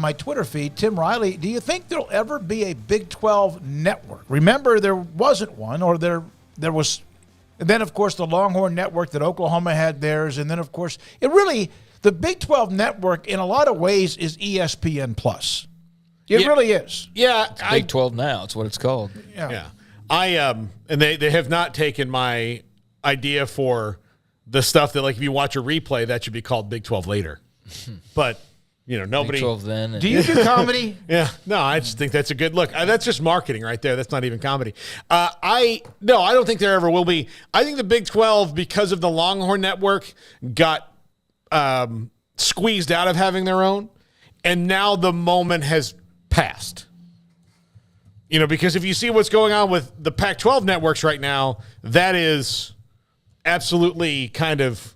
my Twitter feed, Tim Riley, do you think there'll ever be a Big 12 network? Remember, there wasn't one, or there was. And then, of course, the Longhorn Network that Oklahoma had theirs. And then, of course, the Big 12 network in a lot of ways is ESPN Plus. It really is. Yeah. It's Big 12 now. It's what it's called. Yeah. And they have not taken my idea for the stuff that, like, if you watch a replay, that should be called Big 12 later. But, nobody. Big 12 then. Do you do comedy? Yeah. No, I just think that's a good look. That's just marketing right there. That's not even comedy. I don't think there ever will be. I think the Big 12, because of the Longhorn Network, got squeezed out of having their own. And now the moment has passed. Because if you see what's going on with the Pac-12 networks right now, that is absolutely kind of,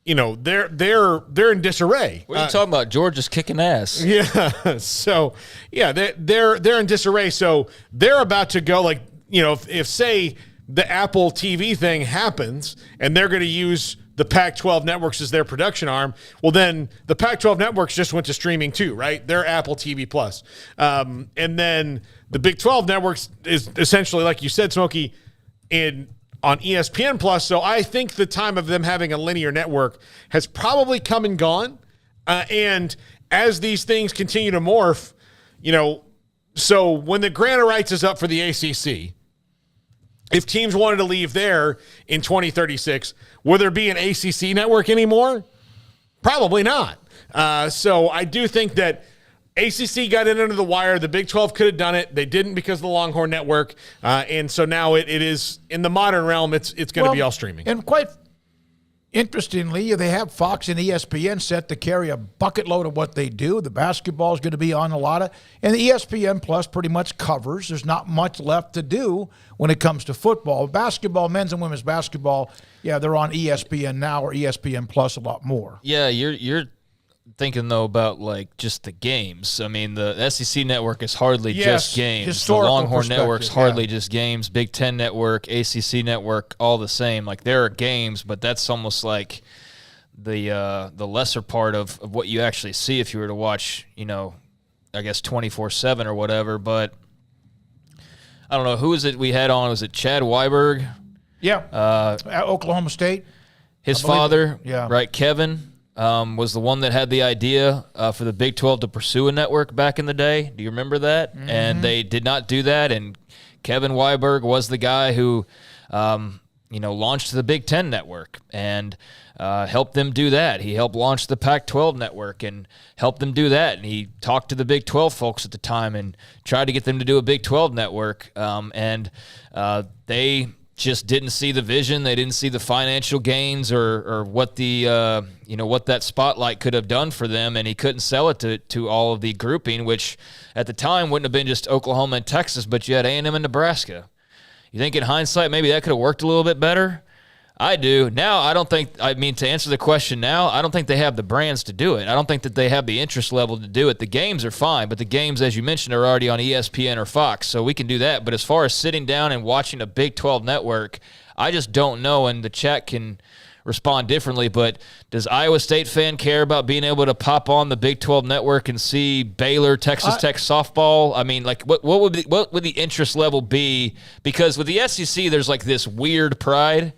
they're in disarray. What are you talking about? Georgia's kicking ass. Yeah. So, yeah, they're in disarray. So they're about to go, like, if say the Apple TV thing happens and they're going to use the Pac-12 networks as their production arm, well, then the Pac-12 networks just went to streaming too, right? They're Apple TV Plus. And then the Big 12 networks is essentially, like you said, Smokey, on ESPN Plus. So I think the time of them having a linear network has probably come and gone. And as these things continue to morph, so when the grant of rights is up for the ACC, if teams wanted to leave there in 2036, will there be an ACC network anymore? Probably not. So I do think that ACC got in under the wire. The Big 12 could have done it. They didn't because of the Longhorn Network. And so now it is, in the modern realm, it's going to be all streaming. And quite interestingly, they have Fox and ESPN set to carry a bucket load of what they do. The basketball is going to be on a lot of, and the ESPN Plus pretty much covers. There's not much left to do when it comes to football. Basketball, men's and women's basketball, yeah, they're on ESPN now or ESPN Plus a lot more. Yeah, you're thinking, though, about, like, just the games. I mean, the SEC network is hardly just games. The Longhorn network's hardly just games. Big Ten network, ACC network, all the same. Like, there are games, but that's almost like the lesser part of what you actually see if you were to watch, I guess 24/7 or whatever. But I don't know. Who is it we had on? Was it Chad Weiberg? Yeah. Oklahoma State. His father, yeah. Right, Kevin. Was the one that had the idea for the Big 12 to pursue a network back in the day. Do you remember that? Mm-hmm. And they did not do that. And Kevin Weiberg was the guy who, launched the Big 10 network and helped them do that. He helped launch the Pac-12 network and helped them do that. And he talked to the Big 12 folks at the time and tried to get them to do a Big 12 network. And they just didn't see the vision. They didn't see the financial gains or what the what that spotlight could have done for them, and he couldn't sell it to all of the grouping, which at the time wouldn't have been just Oklahoma and Texas, but you had A&M and Nebraska. You think in hindsight maybe that could have worked a little bit better? I do. Now, to answer the question now, I don't think they have the brands to do it. I don't think that they have the interest level to do it. The games are fine, but the games, as you mentioned, are already on ESPN or Fox, so we can do that. But as far as sitting down and watching a Big 12 network, I just don't know, and the chat can respond differently, but does Iowa State fan care about being able to pop on the Big 12 network and see Baylor, Texas Tech softball? I mean, like, what would the interest level be? Because with the SEC, there's like this weird pride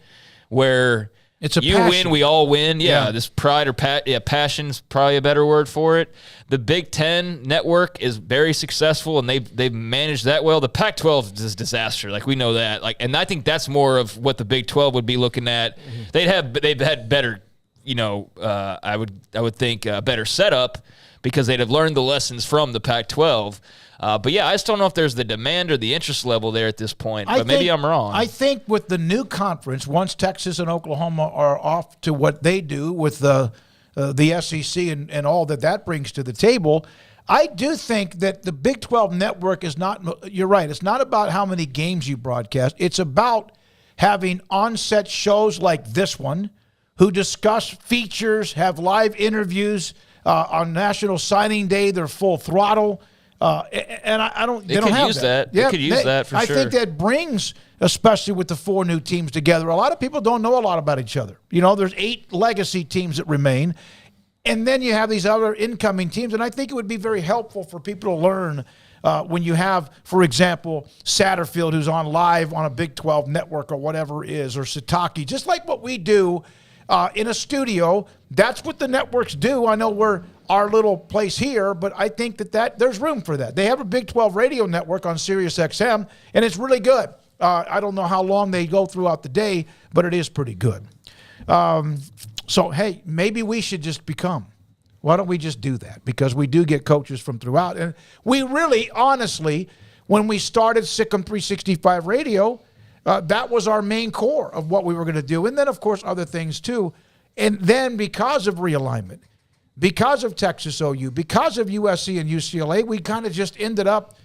where it's a you passion. win, we all win. Yeah, this pride or passion's probably a better word for it. The Big Ten network is very successful, and they've managed that well. The Pac-12 is a disaster. Like, we know that. Like, and I think that's more of what the Big 12 would be looking at. Mm-hmm. They've had better, I would think better setup because they'd have learned the lessons from the Pac-12. But yeah, I just don't know if there's the demand or the interest level there at this point. But maybe I'm wrong. I think with the new conference, once Texas and Oklahoma are off to what they do with the SEC and all that brings to the table, I do think that the Big 12 network is not, you're right, it's not about how many games you broadcast. It's about having on-set shows like this one who discuss features, have live interviews. On National Signing Day, they're full throttle. And I don't. They don't have that. They could use that for sure. I think that brings, especially with the 4 new teams together. A lot of people don't know a lot about each other. There's 8 legacy teams that remain, And then you have these other incoming teams. And I think it would be very helpful for people to learn when you have, for example, Satterfield, who's on live on a Big 12 network or whatever it is, or Sataki, just like what we do in a studio. That's what the networks do. I know we're our little place here, but I think that there's room for that. They have a Big 12 radio network on Sirius XM, and it's really good. I don't know how long they go throughout the day, but it is pretty good. So, hey, maybe we should just become. Why don't we just do that? Because we do get coaches from throughout. And we really, honestly, when we started Sikkim 365 Radio, that was our main core of what we were going to do. And then, of course, other things too. And then because of realignment, because of Texas OU, because of USC and UCLA, we kind of just ended up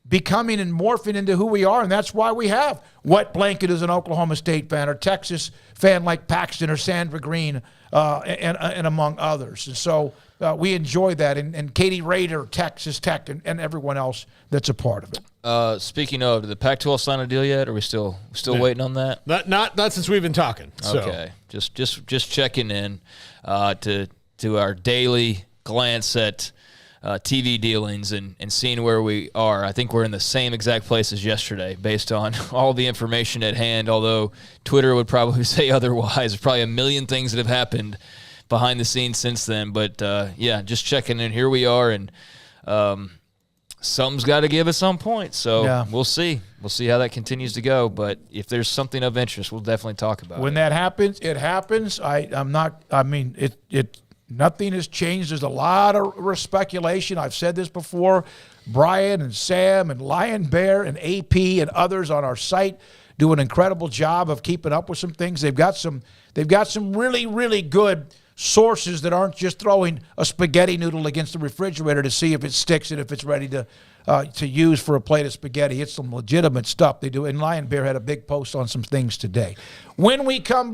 becoming and morphing into who we are, and that's why we have Wet Blanket as an Oklahoma State fan, or Texas fan like Paxton or Sandra Green, and among others. And so we enjoy that, and Katie Rader, Texas Tech, and everyone else that's a part of it. Speaking of, did the Pac-12 sign a deal yet? Are we still waiting on that? Not since we've been talking. So. Okay, just checking in to our daily glance at TV dealings and seeing where we are. I think we're in the same exact place as yesterday based on all the information at hand, although Twitter would probably say otherwise. There's probably a million things that have happened behind the scenes since then. But, yeah, just checking in. Here we are, and something's got to give at some point. So yeah. We'll see. We'll see how that continues to go. But if there's something of interest, we'll definitely talk about it. When that happens, it happens. Nothing has changed. There's a lot of speculation. I've said this before. Brian and Sam and Lion Bear and AP and others on our site do an incredible job of keeping up with some things. They've got some really, really good sources that aren't just throwing a spaghetti noodle against the refrigerator to see if it sticks and if it's ready to use for a plate of spaghetti. It's some legitimate stuff they do. And Lion Bear had a big post on some things today. When we come back,